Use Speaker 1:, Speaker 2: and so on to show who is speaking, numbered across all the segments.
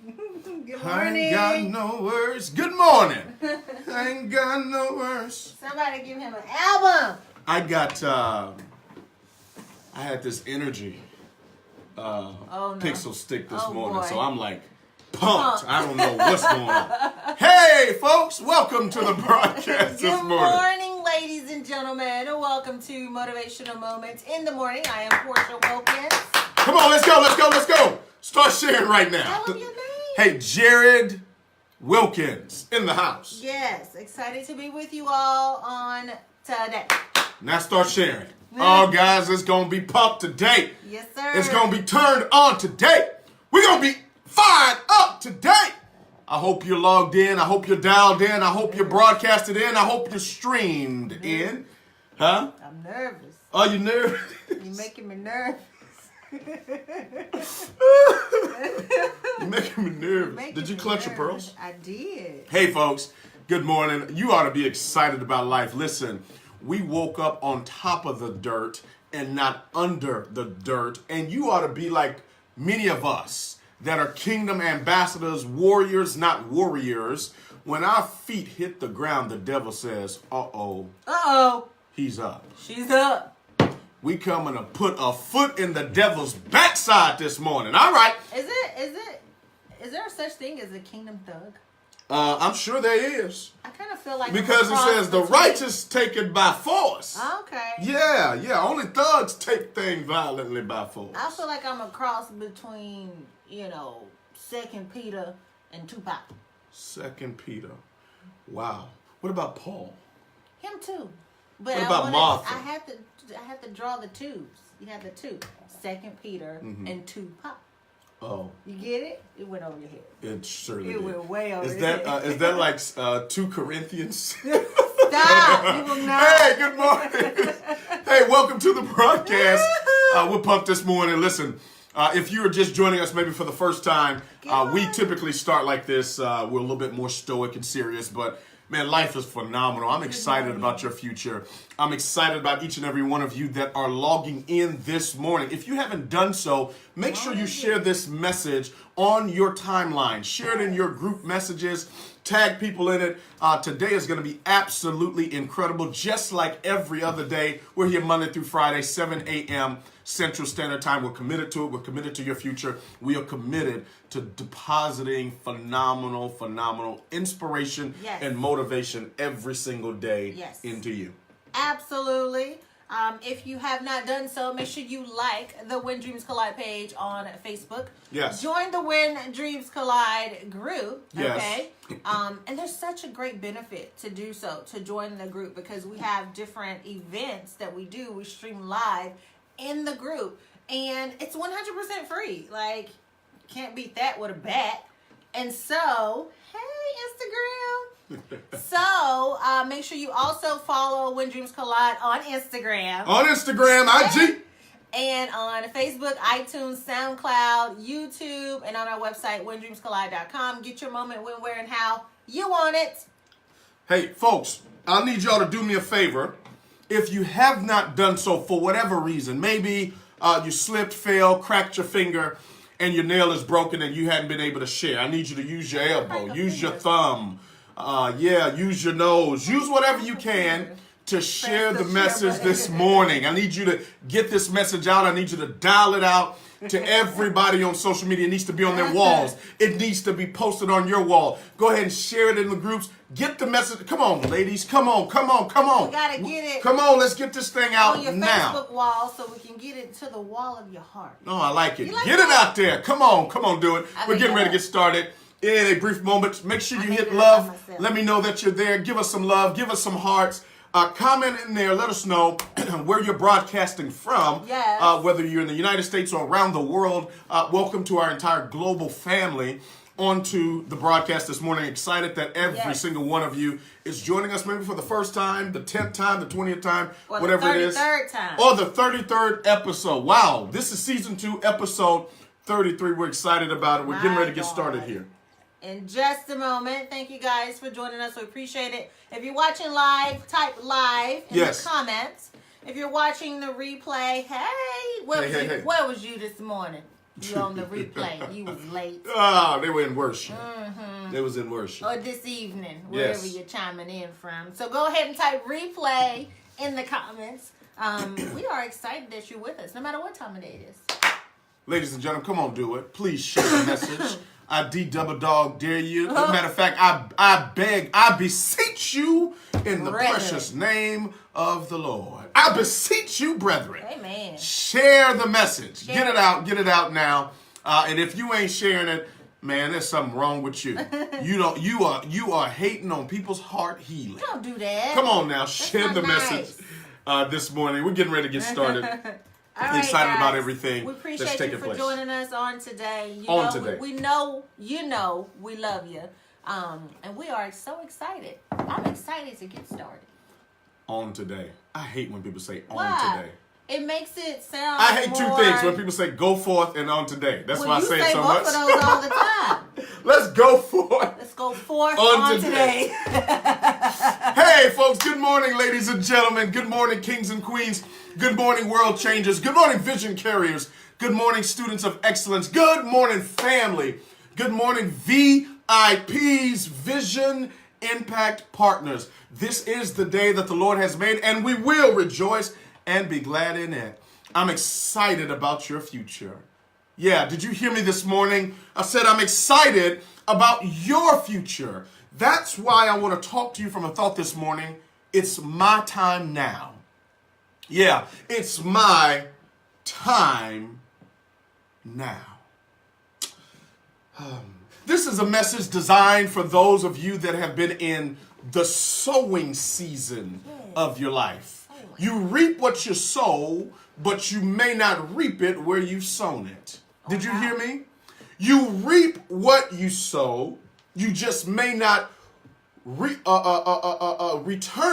Speaker 1: Good
Speaker 2: I
Speaker 1: morning.
Speaker 2: ain't got no words. Good morning. I ain't got no words.
Speaker 1: Somebody give him an album.
Speaker 2: I got, I had this energy
Speaker 1: No.
Speaker 2: pixel stick this
Speaker 1: Oh,
Speaker 2: morning,
Speaker 1: boy.
Speaker 2: so I'm like pumped. I don't know what's going on. Hey, folks, welcome to the broadcast this
Speaker 1: Good
Speaker 2: morning.
Speaker 1: morning, ladies and gentlemen, and welcome to Motivational Moments in the Morning. I am Portia Wilkins.
Speaker 2: Come on, let's go, let's go, let's go. Start sharing right now.
Speaker 1: Tell them your name.
Speaker 2: Hey, Jared Wilkins in the house.
Speaker 1: Yes, excited to be with you all on today.
Speaker 2: Now start sharing. Oh, guys, it's going to be pumped today.
Speaker 1: Yes, sir.
Speaker 2: It's going to be turned on today. We're going to be fired up today. I hope you're logged in. I hope you're dialed in. I hope you're broadcasted in. I hope you're streamed in. Huh?
Speaker 1: I'm nervous.
Speaker 2: Are you nervous?
Speaker 1: You're making me nervous.
Speaker 2: You're making me nervous.
Speaker 1: Making
Speaker 2: Did you
Speaker 1: me
Speaker 2: clutch your
Speaker 1: nervous.
Speaker 2: pearls?
Speaker 1: I did.
Speaker 2: Hey, folks. Good morning. You ought to be excited about life. Listen, we woke up on top of the dirt and not under the dirt. And you ought to be like many of us that are kingdom ambassadors, warriors, not warriors. When our feet hit the ground, the devil says, uh-oh,
Speaker 1: Uh-oh.
Speaker 2: he's up.
Speaker 1: She's up.
Speaker 2: We coming to put a foot in the devil's backside this morning. All right.
Speaker 1: Is there such thing as a kingdom thug?
Speaker 2: I'm sure there is.
Speaker 1: I kind of feel like
Speaker 2: Because it says the righteous take it by force.
Speaker 1: Okay.
Speaker 2: Yeah. Only thugs take things violently by force.
Speaker 1: I feel like I'm a cross between, 2 Peter and Tupac.
Speaker 2: 2 Peter. Wow. What about Paul?
Speaker 1: Him too. But
Speaker 2: What about Martha?
Speaker 1: I have to draw the twos. You have the two. 2 Peter and Tupac.
Speaker 2: Oh,
Speaker 1: You get it? It went over your head.
Speaker 2: it surely
Speaker 1: It
Speaker 2: did.
Speaker 1: went way over
Speaker 2: Is
Speaker 1: your
Speaker 2: that
Speaker 1: head.
Speaker 2: is that like 2 Corinthians?
Speaker 1: Stop! You will not.
Speaker 2: Hey, good morning. Hey, welcome to the broadcast. We're pumped this morning. Listen, if you are just joining us maybe for the first time, we typically start like this. We're a little bit more stoic and serious, but man, life is phenomenal. I'm excited about your future. I'm excited about each and every one of you that are logging in this morning. If you haven't done so, make sure you share this message on your timeline. Share it in your group messages. Tag people in it. Today is going to be absolutely incredible, just like every other day. We're here Monday through Friday, 7 a.m. Central Standard Time. We're committed to it. We're committed to your future. We are committed to depositing phenomenal inspiration and motivation every single day into you.
Speaker 1: Absolutely. If you have not done so, make sure you like the When Dreams Collide page on Facebook.
Speaker 2: Yes.
Speaker 1: Join the When Dreams Collide group.
Speaker 2: Yes.
Speaker 1: Okay. And there's such a great benefit to do so, to join the group, because we have different events that we do. We stream live in the group, and it's 100% free. Like, can't beat that with a bat. And so, hey, Instagram. So, make sure you also follow When Dreams Collide on Instagram.
Speaker 2: On Instagram, IG.
Speaker 1: And on Facebook, iTunes, SoundCloud, YouTube, and on our website, whendreamscollide.com. Get your moment when, where, and how you want it.
Speaker 2: Hey, folks, I need y'all to do me a favor. If you have not done so for whatever reason, maybe you slipped, fell, cracked your finger, and your nail is broken and you hadn't been able to share, I need you to use your elbow, use your thumb, use your nose, use whatever you can to share the message this morning. I need you to get this message out. I need you to dial it out to everybody on social media. It needs to be on their walls. It needs to be posted on your wall. Go ahead and share it in the groups. Get the message. Come on, ladies. Come on.
Speaker 1: We gotta get it.
Speaker 2: Come on, let's get this thing out
Speaker 1: on your
Speaker 2: now.
Speaker 1: Facebook wall so we can get it to the wall of your heart.
Speaker 2: Oh, I like it.
Speaker 1: Like
Speaker 2: Get it out there. Come on, do it. We're getting ready to
Speaker 1: that.
Speaker 2: get started. In a brief moment, make sure you
Speaker 1: made
Speaker 2: hit
Speaker 1: it up
Speaker 2: love.
Speaker 1: by myself.
Speaker 2: Let me know that you're there. Give us some love. Give us some hearts. Comment in there. Let us know where you're broadcasting from.
Speaker 1: Yes.
Speaker 2: Whether you're in the United States or around the world. Welcome to our entire global family onto the broadcast this morning. Excited that every single one of you is joining us, maybe for the first time, the 10th time, the 20th time,
Speaker 1: or
Speaker 2: whatever
Speaker 1: the
Speaker 2: it is.
Speaker 1: 33rd time.
Speaker 2: Or the 33rd episode. Wow. This is season 2, episode 33. We're excited about it. We're getting ready to get started here.
Speaker 1: In just a moment. Thank you guys for joining us. We appreciate it. If you're watching live, type live in the comments. If you're watching the replay, hey, where was you this morning? You on the replay. You was late.
Speaker 2: Oh, they were in worship. They was in worship.
Speaker 1: Or this evening, wherever
Speaker 2: Yes.
Speaker 1: you're chiming in from. So go ahead and type replay in the comments. We are excited that you're with us, no matter what time of day it is.
Speaker 2: Ladies and gentlemen, come on, do it. Please share the message. I double dog dare you. As a matter of fact, I beg, I beseech you in the
Speaker 1: Brethren.
Speaker 2: precious name of the Lord. I beseech you, brethren.
Speaker 1: Amen.
Speaker 2: Share the message.
Speaker 1: Share
Speaker 2: Get
Speaker 1: it.
Speaker 2: Get it out now. And if you ain't sharing it, man, there's something wrong with you. You are hating on people's heart healing.
Speaker 1: Don't do that.
Speaker 2: Come on now, share
Speaker 1: not
Speaker 2: the
Speaker 1: nice.
Speaker 2: message this morning. We're getting ready to get started.
Speaker 1: All right,
Speaker 2: Excited
Speaker 1: guys.
Speaker 2: about everything
Speaker 1: We
Speaker 2: that's
Speaker 1: appreciate you
Speaker 2: taking
Speaker 1: for
Speaker 2: place.
Speaker 1: joining us on today.
Speaker 2: Today.
Speaker 1: We know we love you. And we are so excited. I'm excited to get started.
Speaker 2: On today. I hate when people say on
Speaker 1: Why?
Speaker 2: today.
Speaker 1: It makes it sound
Speaker 2: I hate two
Speaker 1: more-
Speaker 2: things. When people say go forth and on today. That's
Speaker 1: Well,
Speaker 2: why I
Speaker 1: you
Speaker 2: say it so
Speaker 1: both
Speaker 2: much.
Speaker 1: of those all the time.
Speaker 2: Let's go forth.
Speaker 1: Let's go forth
Speaker 2: On
Speaker 1: on
Speaker 2: today.
Speaker 1: today.
Speaker 2: Hey, folks. Good morning, ladies and gentlemen. Good morning, kings and queens. Good morning, world changers. Good morning, vision carriers. Good morning, students of excellence. Good morning, family. Good morning, VIPs, Vision Impact Partners. This is the day that the Lord has made, and we will rejoice and be glad in it. I'm excited about your future. Yeah, did you hear me this morning? I said I'm excited about your future. That's why I want to talk to you from a thought this morning. It's my time now. Yeah, it's my time now. This is a message designed for those of you that have been in the sowing season of your life. You reap what you sow, but you may not reap it where you've sown it. Did you hear me? You reap what you sow, you just may not return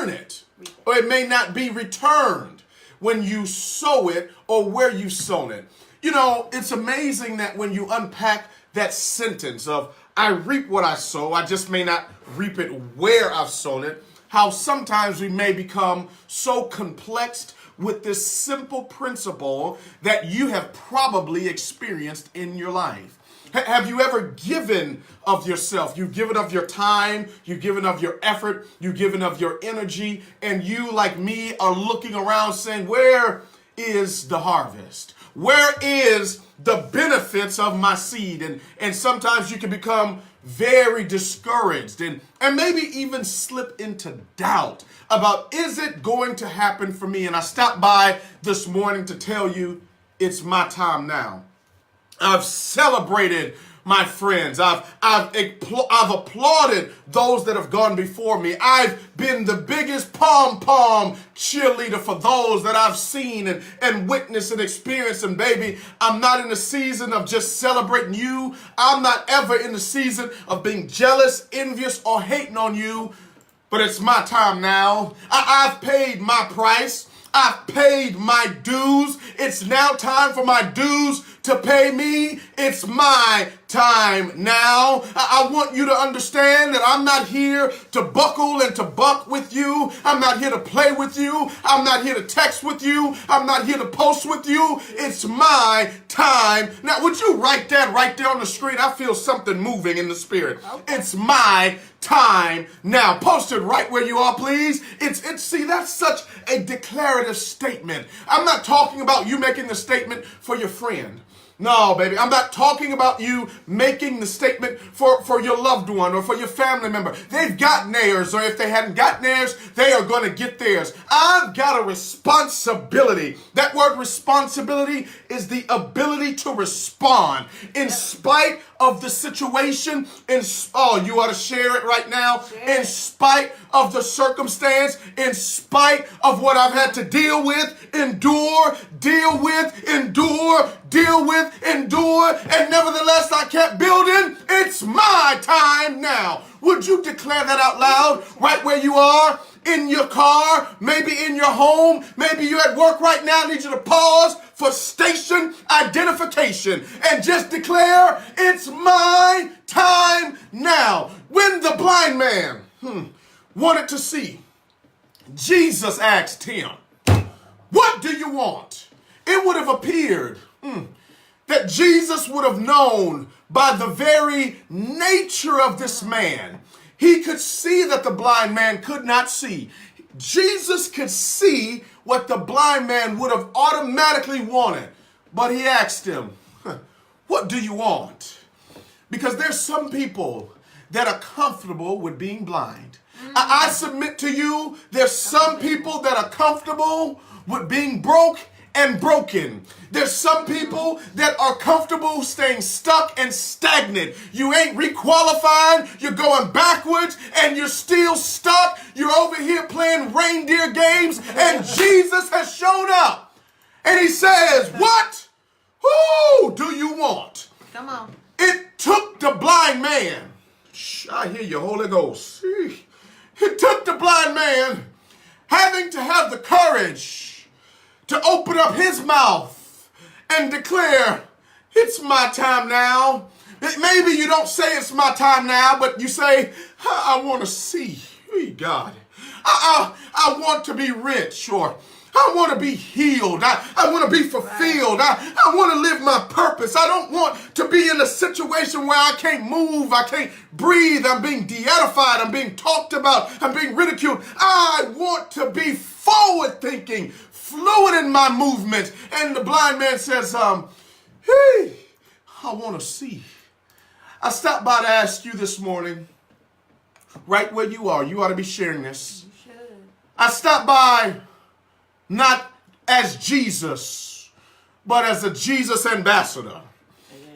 Speaker 2: it, or it may not be returned when you sow it or where you sown it. You know, it's amazing that when you unpack that sentence of I reap what I sow, I just may not reap it where I've sown it, how sometimes we may become so complexed with this simple principle that you have probably experienced in your life. Have you ever given of yourself? You've given of your time, you've given of your effort, you've given of your energy, and you, like me, are looking around saying, where is the harvest? Where is the benefits of my seed? And sometimes you can become very discouraged and maybe even slip into doubt about, is it going to happen for me? And I stopped by this morning to tell you it's my time now. I've celebrated my friends. I've applauded those that have gone before me. I've been the biggest pom-pom cheerleader for those that I've seen and witnessed and experienced. And baby, I'm not in the season of just celebrating you. I'm not ever in the season of being jealous, envious, or hating on you. But it's my time now. I've paid my price. I've paid my dues. It's now time for my dues to pay me. It's my time now. I want you to understand that I'm not here to buckle and to buck with you. I'm not here to play with you. I'm not here to text with you. I'm not here to post with you. It's my time. Now, would you write that right there on the screen? I feel something moving in the spirit.
Speaker 1: Okay.
Speaker 2: It's my time now. Post it right where you are, please. See, that's such a declarative statement. I'm not talking about you making the statement for your friend. No, baby, I'm not talking about you making the statement for your loved one or for your family member. They've gotten theirs, or if they hadn't gotten theirs, they are going to get theirs. I've got a responsibility. That word responsibility is the ability to respond in spite of the situation. You ought to share it right now.
Speaker 1: Share.
Speaker 2: In spite of the circumstance, in spite of what I've had to deal with, endure, deal with, endure, deal with, endure, and nevertheless I kept building. It's my time now. Would you declare that out loud right where you are? In your car, maybe in your home, maybe you're at work right now. I need you to pause for station identification and just declare, it's my time now. When the blind man wanted to see, Jesus asked him, what do you want? It would have appeared that Jesus would have known by the very nature of this man. He could see that the blind man could not see. Jesus could see what the blind man would have automatically wanted. But he asked him, what do you want? Because there's some people that are comfortable with being blind. I submit to you, there's some people that are comfortable with being broke and broken. There's some people that are comfortable staying stuck and stagnant. You ain't requalified, you're going backwards, and you're still stuck. You're over here playing reindeer games, and Jesus has shown up. And he says, what? Who do you want?
Speaker 1: Come on.
Speaker 2: It took the blind man. I hear you, Holy Ghost. It took the blind man having to have the courage to open up his mouth and declare, it's my time now. Maybe you don't say it's my time now, but you say, I want to see. God, I want to be rich, or I want to be healed. I want to be fulfilled. I want to live my purpose. I don't want to be in a situation where I can't move. I can't breathe. I'm being de-edified. I'm being talked about. I'm being ridiculed. I want to be forward thinking, fluid in my movement. And the blind man says, hey, I want to see. I stopped by to ask you this morning, right where you are. You ought to be sharing this.
Speaker 1: You should.
Speaker 2: I stopped by not as Jesus, but as a Jesus ambassador.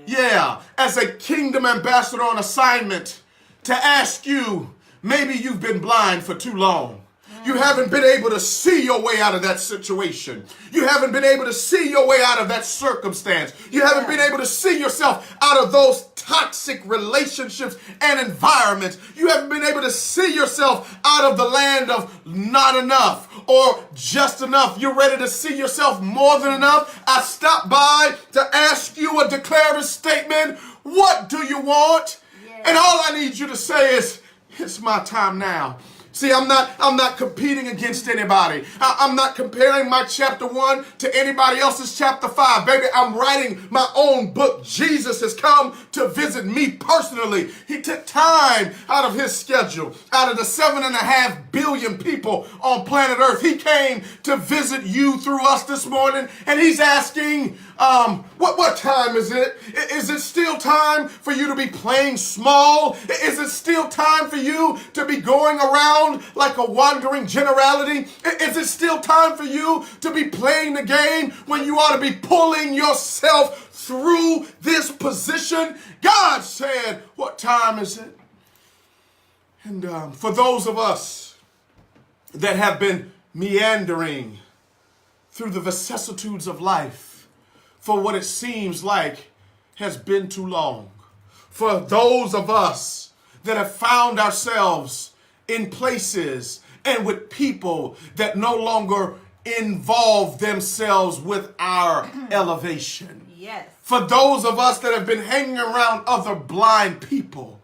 Speaker 2: Yeah, as a kingdom ambassador on assignment to ask you, maybe you've been blind for too long. You haven't been able to see your way out of that situation. You haven't been able to see your way out of that circumstance. You haven't been able to see yourself out of those toxic relationships and environments. You haven't been able to see yourself out of the land of not enough or just enough. You're ready to see yourself more than enough. I stopped by to ask you a declarative statement. What do you want? And all I need you to say is, it's my time now. See, I'm not competing against anybody. I'm not comparing my chapter 1 to anybody else's chapter 5. Baby, I'm writing my own book. Jesus has come to visit me personally. He took time out of his schedule, out of the 7.5 billion people on planet Earth. He came to visit you through us this morning, and he's asking, what time is it? Is it still time for you to be playing small? Is it still time for you to be going around like a wandering generality? Is it still time for you to be playing the game when you ought to be pulling yourself through this position? God said, what time is it? And for those of us that have been meandering through the vicissitudes of life for what it seems like has been too long, for those of us that have found ourselves in places and with people that no longer involve themselves with our elevation.
Speaker 1: Yes.
Speaker 2: For those of us that have been hanging around other blind people,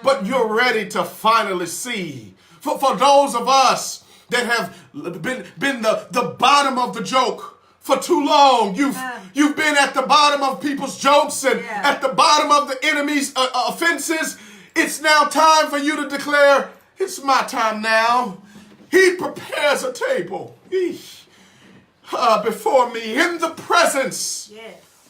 Speaker 2: but you're ready to finally see. For those of us that have been the bottom of the joke for too long. You've been at the bottom of people's jokes and at the bottom of the enemy's offenses. It's now time for you to declare, it's my time now. He prepares a table before me in the presence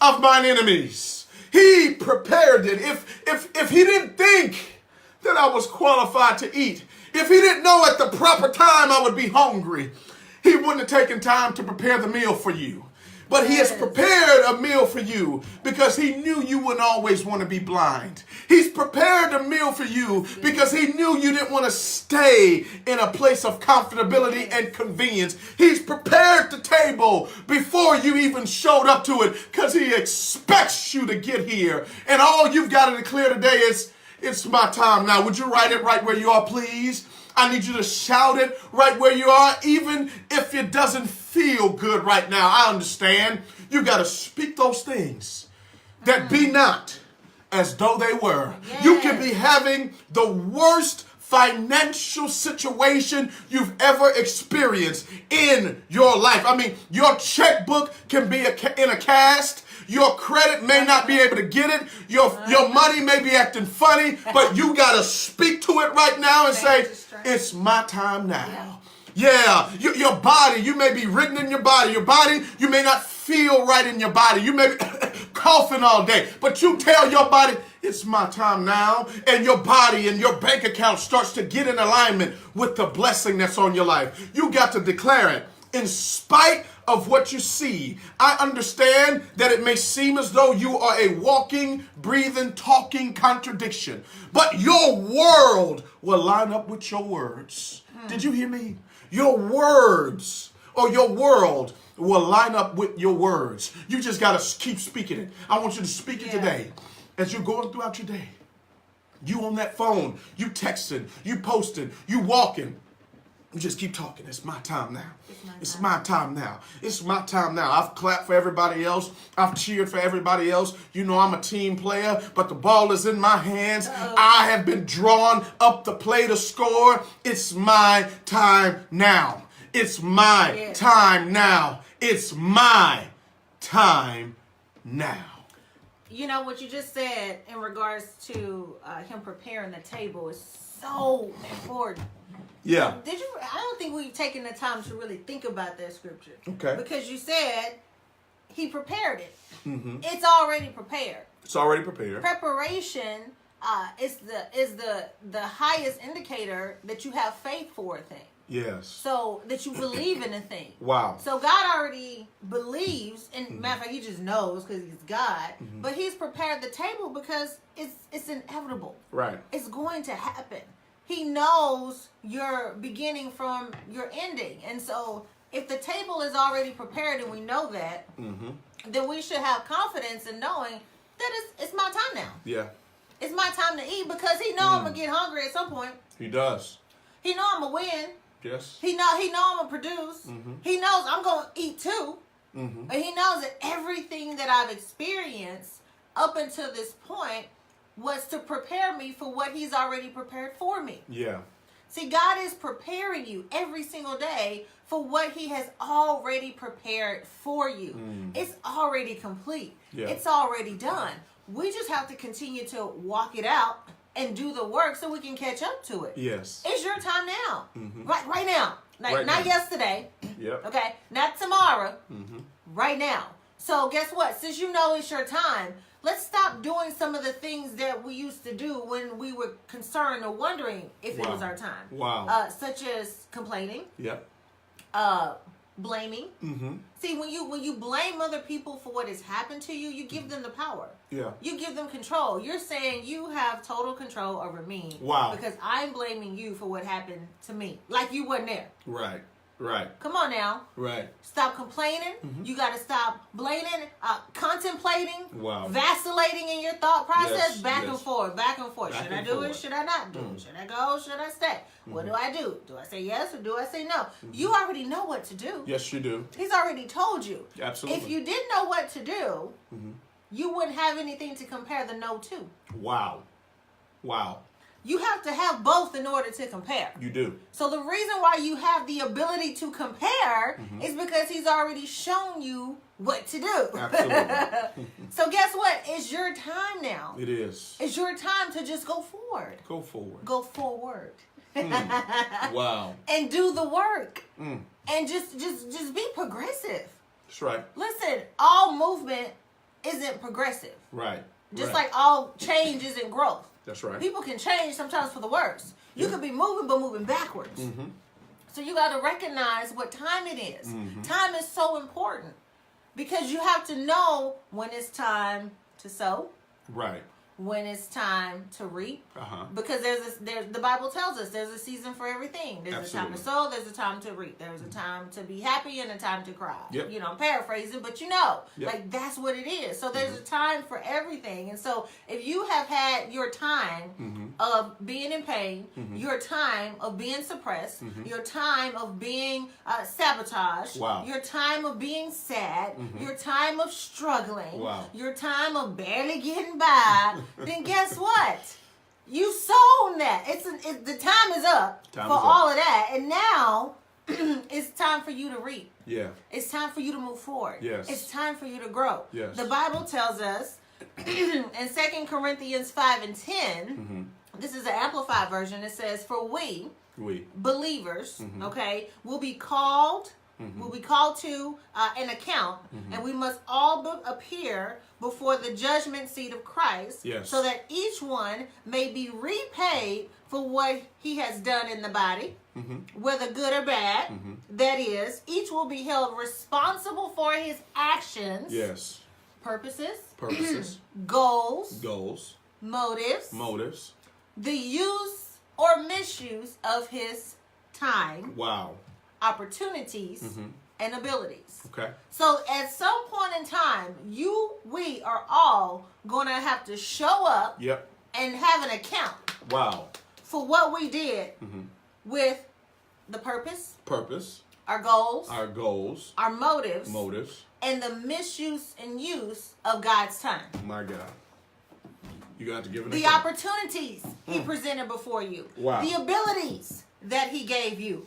Speaker 2: of mine enemies. He prepared it. If he didn't think that I was qualified to eat, if he didn't know at the proper time I would be hungry, he wouldn't have taken time to prepare the meal for you. But he has prepared a meal for you because he knew you wouldn't always want to be blind. He's prepared a meal for you because he knew you didn't want to stay in a place of comfortability and convenience. He's prepared the table before you even showed up to it because he expects you to get here. And all you've got to declare today is, it's my time now. Would you write it right where you are, please? I need you to shout it right where you are, even if it doesn't feel good right now. I understand. You got to speak those things that be not as though they were. Yes. You can be having the worst financial situation you've ever experienced in your life. I mean, your checkbook can be in a cast. Your credit may not be able to get it. Your money may be acting funny, but you got to speak to it right now and say, it's my time now. Yeah, your body, you may be ridden in your body. Your body, you may not feel right in your body. You may be coughing all day, but you tell your body, it's my time now. And your body and your bank account starts to get in alignment with the blessing that's on your life. You got to declare it. In spite of what you see, I understand that it may seem as though you are a walking, breathing, talking contradiction, but your world will line up with your words. Did you hear me? Your words or your world will line up with your words. You just got to keep speaking it. I want you to speak it today as you're going throughout your day. You on that phone, you texting, you posting, you walking. You just keep talking. It's my time now. It's my time now. It's my time now. I've clapped for everybody else. I've cheered for everybody else. You know I'm a team player, but the ball is in my hands. I have been drawn up the play to score. It's my time now. It's my time now. It's my time now.
Speaker 1: You know what you just said in regards to him preparing the table is so important.
Speaker 2: Yeah.
Speaker 1: I don't think we've taken the time to really think about that scripture.
Speaker 2: Okay.
Speaker 1: Because you said he prepared it.
Speaker 2: Mm-hmm.
Speaker 1: It's already prepared.
Speaker 2: It's already prepared.
Speaker 1: Preparation is the highest indicator that you have faith for a thing.
Speaker 2: Yes.
Speaker 1: So that you believe in a thing.
Speaker 2: Wow.
Speaker 1: So God already believes, and matter of fact, he just knows because he's God. Mm-hmm. But he's prepared the table because it's inevitable.
Speaker 2: Right.
Speaker 1: It's going to happen. He knows your beginning from your ending. And so if the table is already prepared and we know that, then we should have confidence in knowing that it's my time now.
Speaker 2: Yeah.
Speaker 1: It's my time to eat because he knows I'm going to get hungry at some point.
Speaker 2: He does.
Speaker 1: He knows I'm going to win.
Speaker 2: Yes.
Speaker 1: He know I'm going to produce. He knows I'm going to eat too. And he knows that everything that I've experienced up until this point was to prepare me for what he's already prepared for me.
Speaker 2: Yeah.
Speaker 1: See, God is preparing you every single day for what he has already prepared for you. It's already complete. Yeah. It's already done. We just have to continue to walk it out and do the work so we can catch up to it.
Speaker 2: Yes.
Speaker 1: It's your time now. Right now. Not yesterday.
Speaker 2: Yep.
Speaker 1: Okay? Not tomorrow. Right now. So guess what? Since you know it's your time, let's stop doing some of the things that we used to do when we were concerned or wondering if it was our time.
Speaker 2: Wow.
Speaker 1: Such as complaining.
Speaker 2: Yep.
Speaker 1: Blaming. See, when you blame other people for what has happened to you, you give them the power.
Speaker 2: Yeah.
Speaker 1: You give them control. You're saying you have total control over me.
Speaker 2: Wow.
Speaker 1: Because I'm blaming you for what happened to me. Like you wasn't there.
Speaker 2: Right. Right.
Speaker 1: Come on now.
Speaker 2: Right.
Speaker 1: Stop complaining. You got to stop blaming, contemplating, vacillating in your thought process, back and forth, back and forth. Should I do it? Should I not do it? Should I go? Should I stay? What do I do? Do I say yes or do I say no? You already know what to do.
Speaker 2: Yes, you do.
Speaker 1: He's already told you.
Speaker 2: Absolutely.
Speaker 1: If you didn't know what to do, you wouldn't have anything to compare the no to.
Speaker 2: Wow. Wow.
Speaker 1: You have to have both in order to compare.
Speaker 2: You do.
Speaker 1: So the reason why you have the ability to compare is because he's already shown you what to do.
Speaker 2: Absolutely.
Speaker 1: So guess what? It's your time now.
Speaker 2: It is.
Speaker 1: It's your time to just go forward.
Speaker 2: Go forward.
Speaker 1: Go forward.
Speaker 2: Wow.
Speaker 1: And do the work. And just be progressive.
Speaker 2: That's right.
Speaker 1: Listen, all movement isn't progressive.
Speaker 2: Right.
Speaker 1: Just like all change isn't growth.
Speaker 2: That's right.
Speaker 1: People can change sometimes for the worse. You could be moving, but moving backwards. So you got to recognize what time it is. Time is so important because you have to know when it's time to sow.
Speaker 2: Right.
Speaker 1: When it's time to reap. Because the Bible tells us there's a season for everything. There's a time to sow, there's a time to reap. There's a time to be happy and a time to cry.
Speaker 2: Yep.
Speaker 1: You know, I'm paraphrasing, but you know, like that's what it is. So there's a time for everything. And so if you have had your time of being in pain, your time of being suppressed, your time of being sabotaged, your time of being sad, your time of struggling, your time of barely getting by, then guess what? You sown that. The time is up
Speaker 2: Time
Speaker 1: for
Speaker 2: is up.
Speaker 1: all of that, and now it's time for you to reap.
Speaker 2: Yeah.
Speaker 1: It's time for you to move forward.
Speaker 2: Yes.
Speaker 1: It's time for you to grow.
Speaker 2: Yes.
Speaker 1: The Bible tells us in 2 Corinthians 5 and 10, this is the Amplified version, it says, for we believers, okay, will be called to an account, and we must all appear before the judgment seat of Christ,
Speaker 2: Yes.
Speaker 1: so that each one may be repaid for what he has done in the body, whether good or bad. That is, each will be held responsible for his actions,
Speaker 2: Yes.
Speaker 1: purposes, goals, motives, the use or misuse of his time,
Speaker 2: Wow.
Speaker 1: opportunities, and abilities.
Speaker 2: Okay.
Speaker 1: So at some point in time, we are all going to have to show up
Speaker 2: Yep.
Speaker 1: and have an account
Speaker 2: Wow.
Speaker 1: for what we did with the purpose, our goals,
Speaker 2: our
Speaker 1: motives,
Speaker 2: motives.
Speaker 1: and the misuse and use of God's time.
Speaker 2: My God. You got to give it
Speaker 1: The opportunities he presented before you.
Speaker 2: Wow.
Speaker 1: The abilities that he gave you.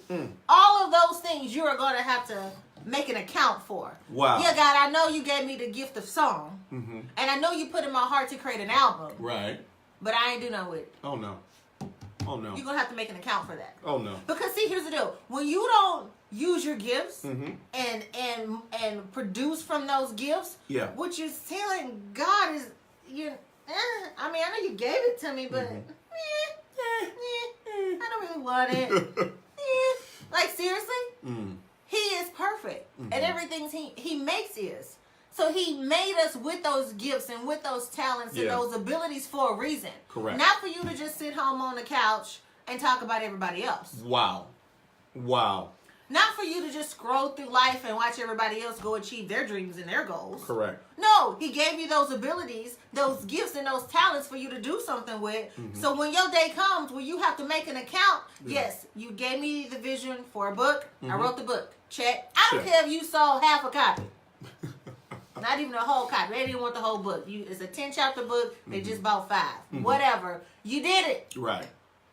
Speaker 1: All of those things you are going to have to make an account for.
Speaker 2: Wow.
Speaker 1: Yeah, God, I know you gave me the gift of song. And I know you put in my heart to create an album.
Speaker 2: Right.
Speaker 1: But I ain't do nothing with it.
Speaker 2: Oh, no. Oh, no.
Speaker 1: You're going to have to make an account for that.
Speaker 2: Oh, no.
Speaker 1: Because see, here's the deal. When you don't use your gifts and produce from those gifts,
Speaker 2: Yeah.
Speaker 1: what you're telling God is, I mean, I know you gave it to me, but I don't really want it. Like, seriously? He is perfect. And everything he makes is. So he made us with those gifts and with those talents and those abilities for a reason.
Speaker 2: Correct.
Speaker 1: Not for you to just sit home on the couch and talk about everybody else.
Speaker 2: Wow. Wow.
Speaker 1: Not for you to just scroll through life and watch everybody else go achieve their dreams and their goals.
Speaker 2: Correct.
Speaker 1: No, he gave you those abilities, those gifts, and those talents for you to do something with. So when your day comes where you have to make an account, yes, you gave me the vision for a book. I wrote the book. Check. I don't
Speaker 2: Check.
Speaker 1: care if you sold half a copy. Not even a whole copy. They didn't want the whole book. It's a 10-chapter book. They just bought 5. Whatever. You did it.
Speaker 2: Right.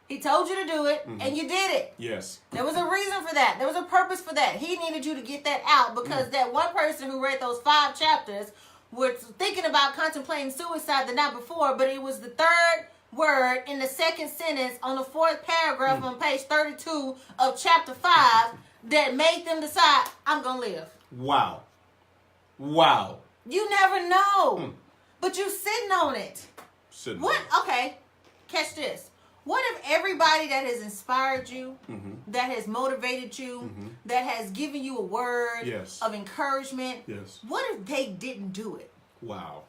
Speaker 1: He told you to do it, and you did it.
Speaker 2: Yes.
Speaker 1: There was a reason for that. There was a purpose for that. He needed you to get that out because that one person who read those 5 chapters was thinking about contemplating suicide the night before, but it was the 3rd word in the 2nd sentence on the 4th paragraph on page 32 of chapter 5 that made them decide, I'm going to live.
Speaker 2: Wow. Wow.
Speaker 1: You never know. But you sitting on it.
Speaker 2: Sitting
Speaker 1: What?
Speaker 2: there.
Speaker 1: Okay. Catch this. What if everybody that has inspired you, that has motivated you, that has given you a word
Speaker 2: Yes.
Speaker 1: of encouragement,
Speaker 2: Yes.
Speaker 1: what if they didn't do it?
Speaker 2: Wow.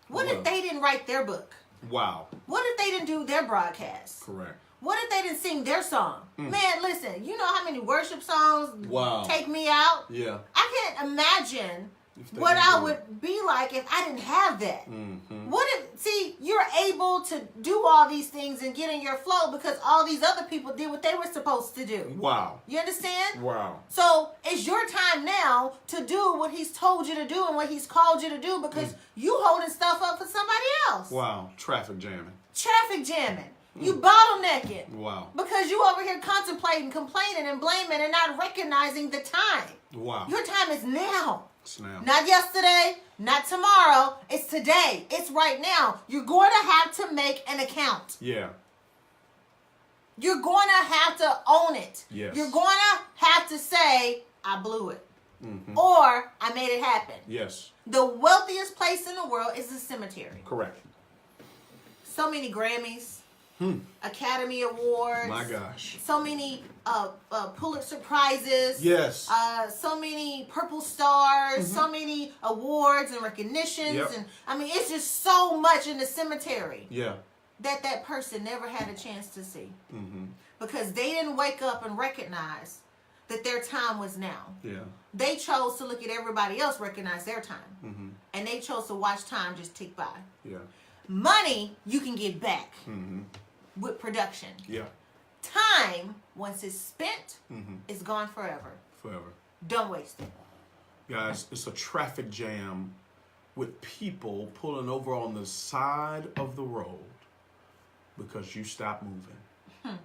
Speaker 1: What
Speaker 2: Wow.
Speaker 1: if they didn't write their book?
Speaker 2: Wow.
Speaker 1: What if they didn't do their broadcast?
Speaker 2: Correct.
Speaker 1: What if they didn't sing their song? Man, listen, you know how many worship songs
Speaker 2: Wow.
Speaker 1: take me out?
Speaker 2: Yeah.
Speaker 1: I can't imagine
Speaker 2: If they
Speaker 1: what
Speaker 2: didn't
Speaker 1: I
Speaker 2: do
Speaker 1: would be like if I didn't have that.
Speaker 2: Mm-hmm.
Speaker 1: What if, see, you're able to do all these things and get in your flow because all these other people did what they were supposed to do.
Speaker 2: Wow.
Speaker 1: You understand?
Speaker 2: Wow.
Speaker 1: So it's your time now to do what he's told you to do and what he's called you to do because you holding stuff up for somebody else.
Speaker 2: Wow. Traffic jamming.
Speaker 1: Traffic jamming. You bottlenecking.
Speaker 2: Wow.
Speaker 1: Because you over here contemplating, complaining, and blaming and not recognizing the time.
Speaker 2: Wow.
Speaker 1: Your time is now.
Speaker 2: It's now.
Speaker 1: Not yesterday, not tomorrow. It's today. It's right now. You're going to have to make an account.
Speaker 2: Yeah.
Speaker 1: You're going to have to own it.
Speaker 2: Yes.
Speaker 1: You're going to have to say, I blew it. Or I made it happen.
Speaker 2: Yes.
Speaker 1: The wealthiest place in the world is the cemetery.
Speaker 2: Correct.
Speaker 1: So many Grammys, Academy Awards.
Speaker 2: My gosh.
Speaker 1: So many Pulitzer Prizes.
Speaker 2: Yes.
Speaker 1: So many Purple Stars. So many awards and recognitions.
Speaker 2: Yep.
Speaker 1: And I mean, it's just so much in the cemetery
Speaker 2: Yeah.
Speaker 1: that person never had a chance to see. Because they didn't wake up and recognize that their time was now.
Speaker 2: Yeah.
Speaker 1: They chose to look at everybody else recognize their time. And they chose to watch time just tick by.
Speaker 2: Yeah.
Speaker 1: Money, you can get back with production.
Speaker 2: Yeah.
Speaker 1: Time, once it's spent, is gone forever.
Speaker 2: Forever.
Speaker 1: Don't waste it.
Speaker 2: Guys, it's a traffic jam with people pulling over on the side of the road Because you stop moving.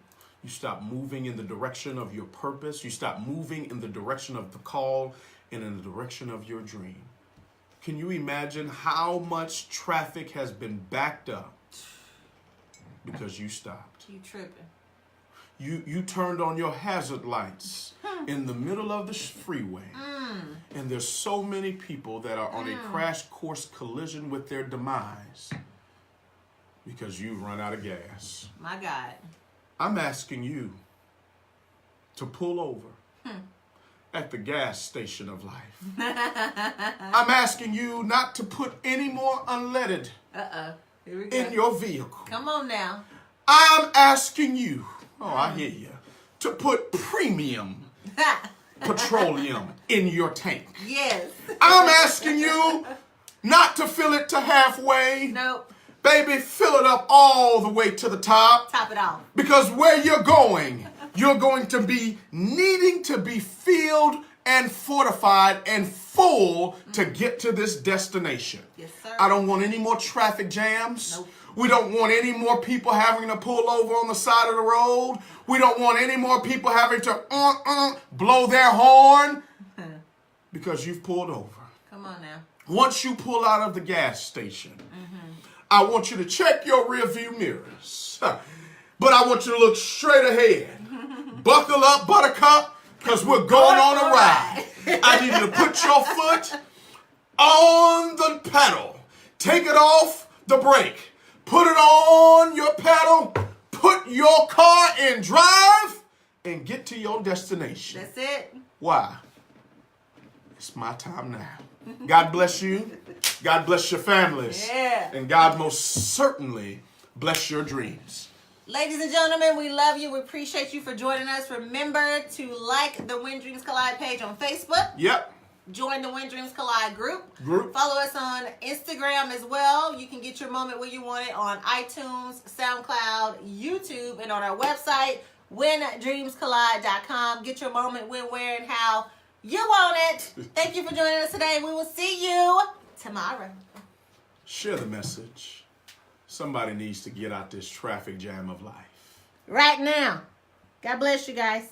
Speaker 2: You stop moving in the direction of your purpose. You stop moving in the direction of the call and in the direction of your dream. Can you imagine how much traffic has been backed up because you stopped?
Speaker 1: You tripping.
Speaker 2: You turned on your hazard lights in the middle of the freeway. And there's so many people that are on a crash course collision with their demise because you've run out of gas.
Speaker 1: My God.
Speaker 2: I'm asking you to pull over at the gas station of life. I'm asking you not to put any more unleaded
Speaker 1: Here we go.
Speaker 2: in your vehicle.
Speaker 1: Come on now.
Speaker 2: I'm asking you, I hear you, to put premium petroleum in your tank.
Speaker 1: Yes.
Speaker 2: I'm asking you not to fill it to halfway.
Speaker 1: Nope.
Speaker 2: Baby, fill it up all the way to the top.
Speaker 1: Top it off.
Speaker 2: Because where you're going to be needing to be filled and fortified and full to get to this destination.
Speaker 1: Yes, sir.
Speaker 2: I don't want any more traffic jams.
Speaker 1: Nope.
Speaker 2: We don't want any more people having to pull over on the side of the road. We don't want any more people having to blow their horn because you've pulled over.
Speaker 1: Come on now.
Speaker 2: Once you pull out of the gas station, I want you to check your rear view mirrors. But I want you to look straight ahead. Buckle up, buttercup, because we're going on a ride. I need you to put your foot on the pedal. Take it off the brake. Put it on your pedal. Put your car in drive and get to your destination.
Speaker 1: That's it.
Speaker 2: Why? It's my time now. God bless you. God bless your families.
Speaker 1: Yeah.
Speaker 2: And God most certainly bless your dreams.
Speaker 1: Ladies and gentlemen, we love you. We appreciate you for joining us. Remember to like the When Dreams Collide page on Facebook.
Speaker 2: Yep.
Speaker 1: Join the When Dreams Collide group.
Speaker 2: Group.
Speaker 1: Follow us on Instagram as well. You can get your moment when you want it on iTunes, SoundCloud, YouTube, and on our website, WhenDreamsCollide.com. Get your moment when, where, and how you want it. Thank you for joining us today. We will see you tomorrow.
Speaker 2: Share the message. Somebody needs to get out this traffic jam of life.
Speaker 1: Right now. God bless you guys.